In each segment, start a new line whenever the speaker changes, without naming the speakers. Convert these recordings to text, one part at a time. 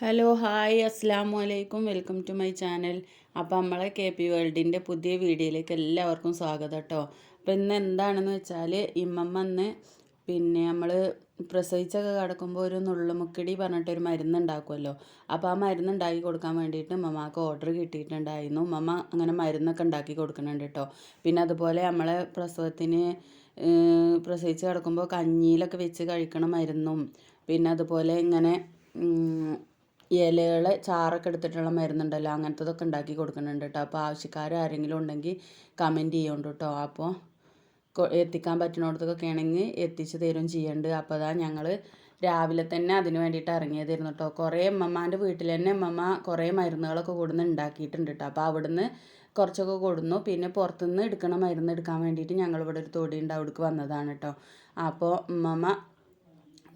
Hello hi അസ്സാം വലൈക്കും welcome to my channel. അപ്പോൾ നമ്മളെ KP വേൾഡിൻ്റെ പുതിയ വീഡിയോയിലേക്ക് എല്ലാവർക്കും സ്വാഗതം കേട്ടോ. അപ്പോൾ ഇന്ന് എന്താണെന്ന് വെച്ചാൽ ഇമ്മമ്മ ഇന്ന് നമ്മൾ പ്രസവിച്ചൊക്കെ കിടക്കുമ്പോൾ ഒരു നുള്ളുമുക്കടി പറഞ്ഞിട്ടൊരു മരുന്ന് ഉണ്ടാക്കുമല്ലോ. അപ്പോൾ ആ മരുന്ന് ഉണ്ടാക്കി കൊടുക്കാൻ വേണ്ടിയിട്ട് മമ്മക്ക് ഓർഡർ കിട്ടിയിട്ടുണ്ടായിരുന്നു. മമ്മ അങ്ങനെ മരുന്നൊക്കെ ഉണ്ടാക്കി കൊടുക്കുന്നുണ്ട് കേട്ടോ. പിന്നെ അതുപോലെ നമ്മളെ പ്രസവത്തിന് പ്രസവിച്ച് കിടക്കുമ്പോൾ കഞ്ഞിയിലൊക്കെ വെച്ച് കഴിക്കണ മരുന്നും പിന്നെ അതുപോലെ ഇങ്ങനെ ഇലകൾ ചാറൊക്കെ എടുത്തിട്ടുള്ള മരുന്നുണ്ടല്ലോ, അങ്ങനത്തതൊക്കെ ഉണ്ടാക്കി കൊടുക്കുന്നുണ്ട് കേട്ടോ. അപ്പോൾ ആവശ്യക്കാർ ആരെങ്കിലും ഉണ്ടെങ്കിൽ കമൻറ്റ് ചെയ്യുന്നുണ്ട് കേട്ടോ. അപ്പോൾ എത്തിക്കാൻ പറ്റുന്നിടത്തൊക്കെ ആണെങ്കിൽ എത്തിച്ച് തരും ചെയ്യുന്നുണ്ട്. അപ്പോൾ അതാ ഞങ്ങൾ രാവിലെ തന്നെ അതിന് വേണ്ടിയിട്ട് ഇറങ്ങിയതായിരുന്നു കേട്ടോ. കുറേ അമ്മമാൻ്റെ വീട്ടിൽ തന്നെ അമ്മമ്മ കുറേ മരുന്നുകളൊക്കെ കൊടുന്ന് ഉണ്ടാക്കിയിട്ടുണ്ട് കേട്ടോ. അപ്പോൾ അവിടുന്ന് കുറച്ചൊക്കെ കൊടുന്നു. പിന്നെ പുറത്തുനിന്ന് എടുക്കണ മരുന്ന് എടുക്കാൻ വേണ്ടിയിട്ട് ഞങ്ങളിവിടെ ഒരു തൊടിയുണ്ട്, അവിടേക്ക് വന്നതാണ് കേട്ടോ. അപ്പോൾ അമ്മമ്മ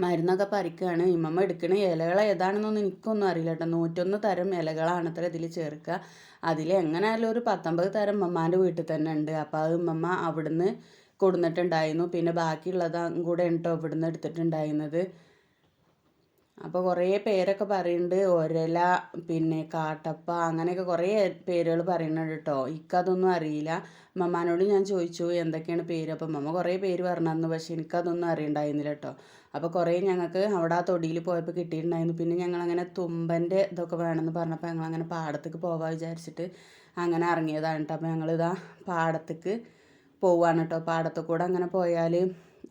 മരുന്നൊക്കെ പറിക്കുകയാണ്. ഇമ്മമ്മ എടുക്കണ ഇലകൾ ഏതാണെന്നൊന്നും എനിക്കൊന്നും അറിയില്ല കേട്ടോ. 101 തരം ഇലകളാണ് അത്ര ഇതിൽ ചേർക്കുക. അതിൽ എങ്ങനെയായാലും ഒരു 19 തരം ഉമ്മമാൻ്റെ വീട്ടിൽ തന്നെ ഉണ്ട്. അപ്പോൾ അത് ഉമ്മമ്മ അവിടുന്ന് കൊടുന്നിട്ടുണ്ടായിരുന്നു. പിന്നെ ബാക്കിയുള്ളതും കൂടെ കേട്ടോ ഇവിടുന്ന് എടുത്തിട്ടുണ്ടായിരുന്നത്. അപ്പോൾ കുറേ പേരൊക്കെ പറയുന്നുണ്ട്, ഒരല പിന്നെ കാട്ടപ്പ അങ്ങനെയൊക്കെ കുറേ പേരുകൾ പറയുന്നുണ്ട് കേട്ടോ. എനിക്കതൊന്നും അറിയില്ല. മമ്മാനോട് ഞാൻ ചോദിച്ചു എന്തൊക്കെയാണ് പേര്. അപ്പം മമ്മ കുറേ പേര് പറഞ്ഞു, പക്ഷേ എനിക്കതൊന്നും അറിയണ്ടായിരുന്നില്ല കേട്ടോ. അപ്പോൾ കുറേ ഞങ്ങൾക്ക് അവിടെ ആ തൊടിയിൽ പോയപ്പോൾ കിട്ടിയിട്ടുണ്ടായിരുന്നു. പിന്നെ ഞങ്ങളങ്ങനെ തുമ്പൻ്റെ ഇതൊക്കെ വേണമെന്ന് പറഞ്ഞപ്പോൾ ഞങ്ങളങ്ങനെ പാടത്തേക്ക് പോകാൻ വിചാരിച്ചിട്ട് അങ്ങനെ ഇറങ്ങിയതാണ് കേട്ടോ. അപ്പോൾ ഞങ്ങളിതാ പാടത്തേക്ക് പോവുകയാണ് കേട്ടോ. പാടത്ത് കൂടെ അങ്ങനെ പോയാൽ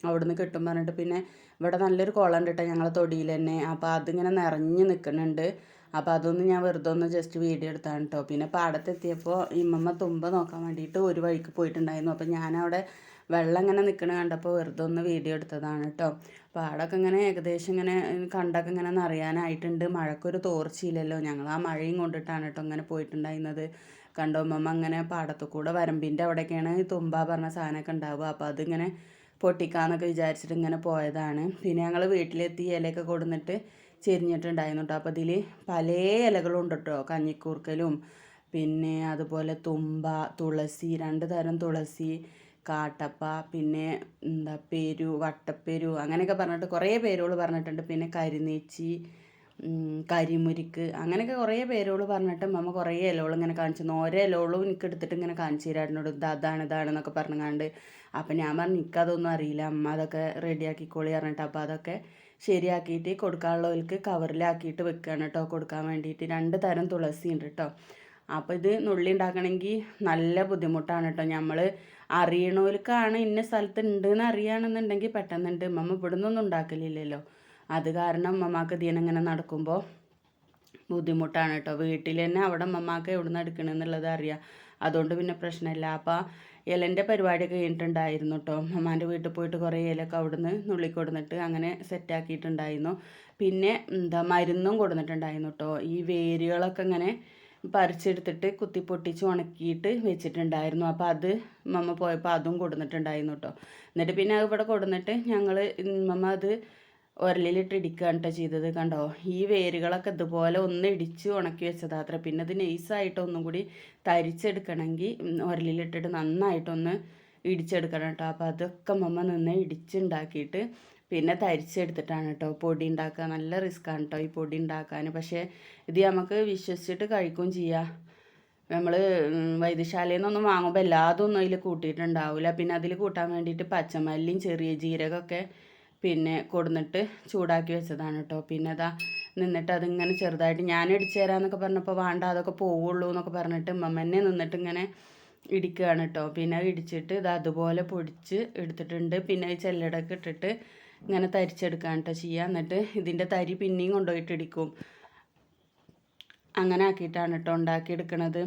അവിടുന്ന് കിട്ടും പറഞ്ഞിട്ട് പിന്നെ ഇവിടെ നല്ലൊരു കുളം ഉണ്ട് കേട്ടോ ഞങ്ങളെ തൊടിയിൽ തന്നെ. അപ്പോൾ അതിങ്ങനെ നിറഞ്ഞ് നിൽക്കുന്നുണ്ട്. അപ്പോൾ അതൊന്ന് ഞാൻ വെറുതെ ഒന്ന് ജസ്റ്റ് വീഡിയോ എടുത്താണ് കേട്ടോ. പിന്നെ പാടത്തെത്തിയപ്പോൾ ഇമ്മമ്മ തുമ്പ നോക്കാൻ വേണ്ടിയിട്ട് ഒരു വഴിക്ക് പോയിട്ടുണ്ടായിരുന്നു. അപ്പോൾ ഞാനവിടെ വെള്ളം ഇങ്ങനെ നിൽക്കണ കണ്ടപ്പോൾ വെറുതെ ഒന്ന് വീഡിയോ എടുത്തതാണ് കേട്ടോ. പാടമൊക്കെ ഇങ്ങനെ ഏകദേശം ഇങ്ങനെ കണ്ടൊക്കെ ഇങ്ങനെ നിറയാനായിട്ടുണ്ട്. മഴക്കൊരു തോർച്ചയില്ലല്ലോ. ഞങ്ങൾ ആ മഴയും കൊണ്ടിട്ടാണ് കേട്ടോ ഇങ്ങനെ പോയിട്ടുണ്ടായിരുന്നത്. കണ്ടോ അമ്മമ്മ അങ്ങനെ പാടത്തു കൂടെ വരമ്പിൻ്റെ അവിടെയൊക്കെയാണ് തുമ്പ പറഞ്ഞ സാധനമൊക്കെ ഉണ്ടാവുക. അപ്പോൾ അതിങ്ങനെ പൊട്ടിക്കാന്നൊക്കെ വിചാരിച്ചിട്ട് ഇങ്ങനെ പോയതാണ്. പിന്നെ ഞങ്ങൾ വീട്ടിലെത്തി ഇലയൊക്കെ കൊടുന്നിട്ട് ചെരിഞ്ഞിട്ടുണ്ടായിരുന്നു കേട്ടോ. അപ്പോൾ ഇതിൽ പല ഇലകളും ഉണ്ട് കേട്ടോ. കഞ്ഞിക്കൂർക്കലും പിന്നെ അതുപോലെ തുമ്പ, തുളസി, 2 തരം തുളസി, കാട്ടപ്പ, പിന്നെ പെരു, വട്ടപ്പെരു അങ്ങനെയൊക്കെ പറഞ്ഞിട്ട് കുറേ പേരുകൾ പറഞ്ഞിട്ടുണ്ട്. പിന്നെ കരിനേച്ചി, കരിമുരിക്ക് അങ്ങനെയൊക്കെ കുറേ പേരുകൾ പറഞ്ഞിട്ട് മമ്മ കുറേ ഇലകൾ ഇങ്ങനെ കാണിച്ചു തന്നു. ഓരോ ഇലകളും എനിക്ക് എടുത്തിട്ട് ഇങ്ങനെ കാണിച്ചു തരാറിനോട് ഇതാണെന്നൊക്കെ പറഞ്ഞുകൊണ്ട്. അപ്പം ഞാൻ പറഞ്ഞു എനിക്കതൊന്നും അറിയില്ല, അമ്മ അതൊക്കെ റെഡിയാക്കിക്കോളി പറഞ്ഞിട്ട്. അപ്പോൾ അതൊക്കെ ശരിയാക്കിയിട്ട് കൊടുക്കാനുള്ളവർക്ക് കവറിലാക്കിയിട്ട് വെക്കുകയാണ് കേട്ടോ കൊടുക്കാൻ വേണ്ടിയിട്ട്. 2 തരം തുളസി ഉണ്ട് കേട്ടോ. അപ്പോൾ ഇത് നുള്ളി ഉണ്ടാക്കണമെങ്കിൽ നല്ല ബുദ്ധിമുട്ടാണ് കേട്ടോ. നമ്മൾ അറിയണവർക്കാണ് ഇന്ന സ്ഥലത്ത് ഉണ്ടെന്ന് അറിയുകയാണെന്നുണ്ടെങ്കിൽ പെട്ടെന്നുണ്ട്. മമ്മ ഇവിടെ നിന്നൊന്നും ഉണ്ടാക്കലില്ലല്ലോ. അത് കാരണം മമ്മക്ക് ഇതിനിങ്ങനെ നടക്കുമ്പോൾ ബുദ്ധിമുട്ടാണ് കേട്ടോ. വീട്ടിൽ തന്നെ അവിടെ മമ്മക്ക് എവിടെ നിന്ന് എടുക്കണമെന്നുള്ളത് അറിയാം. അതുകൊണ്ട് പിന്നെ പ്രശ്നമില്ല. അപ്പോൾ ഇലൻ്റെ പരിപാടിയൊക്കെ കഴിഞ്ഞിട്ടുണ്ടായിരുന്നു കേട്ടോ. മമ്മാൻ്റെ വീട്ടിൽ പോയിട്ട് കുറേ ഇലയൊക്കെ അവിടെ നിന്ന് നുള്ളിക്കൊടുന്നിട്ട് അങ്ങനെ സെറ്റാക്കിയിട്ടുണ്ടായിരുന്നു. പിന്നെ മരുന്നും കൊടുത്തിട്ടുണ്ടായിരുന്നു കേട്ടോ. ഈ വേരുകളൊക്കെ ഇങ്ങനെ പറിച്ചെടുത്തിട്ട് കുത്തി പൊട്ടിച്ച് ഉണക്കിയിട്ട് വെച്ചിട്ടുണ്ടായിരുന്നു. അപ്പോൾ അത് മമ്മ പോയപ്പോൾ അതും കൊടുത്തിട്ടുണ്ടായിരുന്നു കേട്ടോ. എന്നിട്ട് പിന്നെ അത് ഇവിടെ കൊടുന്നിട്ട് ഞങ്ങൾ മമ്മ അത് ഉരലിലിട്ട് ഇടിക്കുകയാണ് കേട്ടോ ചെയ്തത്. കണ്ടോ, ഈ വേരുകളൊക്കെ ഇതുപോലെ ഒന്ന് ഇടിച്ച് ഉണക്കി വെച്ചതാത്ര. പിന്നെ അത് നൈസായിട്ട് ഒന്നും കൂടി തരിച്ചെടുക്കണമെങ്കിൽ ഉരലിലിട്ടിട്ട് നന്നായിട്ടൊന്ന് ഇടിച്ചെടുക്കണം കേട്ടോ. അപ്പോൾ അതൊക്കെ മമ്മ നിന്ന് ഇടിച്ചുണ്ടാക്കിയിട്ട് പിന്നെ തരിച്ചെടുത്തിട്ടാണ് കേട്ടോ പൊടി ഉണ്ടാക്കുക. നല്ല റിസ്ക്കാണ് കേട്ടോ ഈ പൊടി ഉണ്ടാക്കാൻ. പക്ഷേ ഇത് നമുക്ക് വിശ്വസിച്ചിട്ട് കഴിക്കുകയും ചെയ്യാം. നമ്മൾ വൈദ്യശാലയിൽ നിന്നൊന്നും വാങ്ങുമ്പോൾ എല്ലാതൊന്നും അതിൽ കൂട്ടിയിട്ടുണ്ടാവില്ല. പിന്നെ അതിൽ കൂട്ടാൻ വേണ്ടിയിട്ട് പച്ചമല്ലിയും ചെറിയ ജീരകമൊക്കെ പിന്നെ കൊടുന്നിട്ട് ചൂടാക്കി വെച്ചതാണ് കേട്ടോ. പിന്നെ അതാ നിന്നിട്ട് അതിങ്ങനെ ചെറുതായിട്ട് ഞാൻ ഇടിച്ചു തരാമെന്നൊക്കെ പറഞ്ഞപ്പോൾ വേണ്ട അതൊക്കെ പോവുള്ളൂ എന്നൊക്കെ പറഞ്ഞിട്ട് മമ്മന്നെ നിന്നിട്ട് ഇങ്ങനെ ഇടിക്കുകയാണ് കേട്ടോ. പിന്നെ ഇടിച്ചിട്ട് ഇത് അതുപോലെ പൊടിച്ച് എടുത്തിട്ടുണ്ട്. പിന്നെ ഈ ചെല്ലടൊക്കെ ഇട്ടിട്ട് ഇങ്ങനെ തരിച്ചെടുക്കാൻ കേട്ടോ ചെയ്യുക. എന്നിട്ട് ഇതിൻ്റെ തരി പിന്നെയും കൊണ്ടുപോയിട്ട് ഇടിക്കും. അങ്ങനെ ആക്കിയിട്ടാണ് കേട്ടോ ഉണ്ടാക്കിയെടുക്കണത്.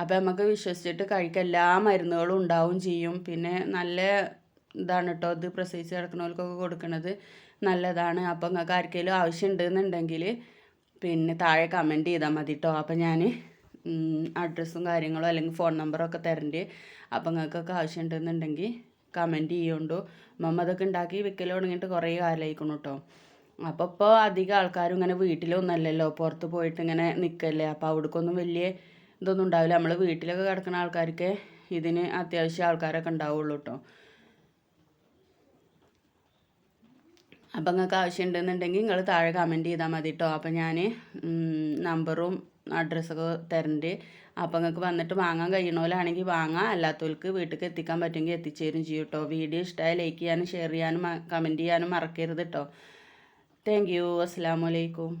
അപ്പോൾ നമുക്ക് വിശ്വസിച്ചിട്ട് കഴിക്കാം. എല്ലാ മരുന്നുകളും ഉണ്ടാവും ചെയ്യും. പിന്നെ നല്ല ഇതാണ് കേട്ടോ ഇത് പ്രസവിച്ച് കിടക്കുന്നവർക്കൊക്കെ കൊടുക്കുന്നത് നല്ലതാണ്. അപ്പോൾ നിങ്ങൾക്ക് ആർക്കെങ്കിലും ആവശ്യമുണ്ടെന്നുണ്ടെങ്കിൽ പിന്നെ താഴെ കമൻറ്റ് ചെയ്താൽ മതി കേട്ടോ. അപ്പോൾ ഞാൻ അഡ്രസ്സും കാര്യങ്ങളും അല്ലെങ്കിൽ ഫോൺ നമ്പറൊക്കെ തരണ്ട്. അപ്പോൾ നിങ്ങൾക്കൊക്കെ ആവശ്യമുണ്ടെന്നുണ്ടെങ്കിൽ കമൻറ്റ് ചെയ്യുകൊണ്ടു. മമ്മ അതൊക്കെ ഉണ്ടാക്കി വിൽക്കൽ തുടങ്ങിയിട്ട് കുറേ കാലമായിക്കണം കേട്ടോ. അപ്പോൾ ഇപ്പോൾ അധികം ആൾക്കാരും ഇങ്ങനെ വീട്ടിലൊന്നല്ലല്ലോ, പുറത്ത് പോയിട്ട് ഇങ്ങനെ നിൽക്കല്ലേ. അപ്പോൾ അവിടേക്കൊന്നും വലിയ ഇതൊന്നും ഉണ്ടാവില്ല. നമ്മൾ വീട്ടിലൊക്കെ കിടക്കുന്ന ആൾക്കാർക്ക് ഇതിന് അത്യാവശ്യം ആൾക്കാരൊക്കെ ഉണ്ടാവുള്ളൂ കേട്ടോ. അപ്പം നിങ്ങൾക്ക് ആവശ്യമുണ്ടെന്നുണ്ടെങ്കിൽ നിങ്ങൾ താഴെ കമൻറ്റ് ചെയ്താൽ മതി കേട്ടോ. അപ്പം ഞാൻ നമ്പറും അഡ്രസ്സൊക്കെ തരണ്ട്. അപ്പം നിങ്ങൾക്ക് വന്നിട്ട് വാങ്ങാൻ കഴിയണോലാണെങ്കിൽ വാങ്ങാം, അല്ലാത്തവർക്ക് വീട്ടിലേക്ക് എത്തിക്കാൻ പറ്റുമെങ്കിൽ എത്തിച്ചു തരും ചെയ്യും കേട്ടോ. വീഡിയോ ഇഷ്ടമായി ലൈക്ക് ചെയ്യാനും ഷെയർ ചെയ്യാനും കമൻറ്റ് ചെയ്യാനും മറക്കരുത് കേട്ടോ. Thank you. അസ്സലാമു അലൈക്കും.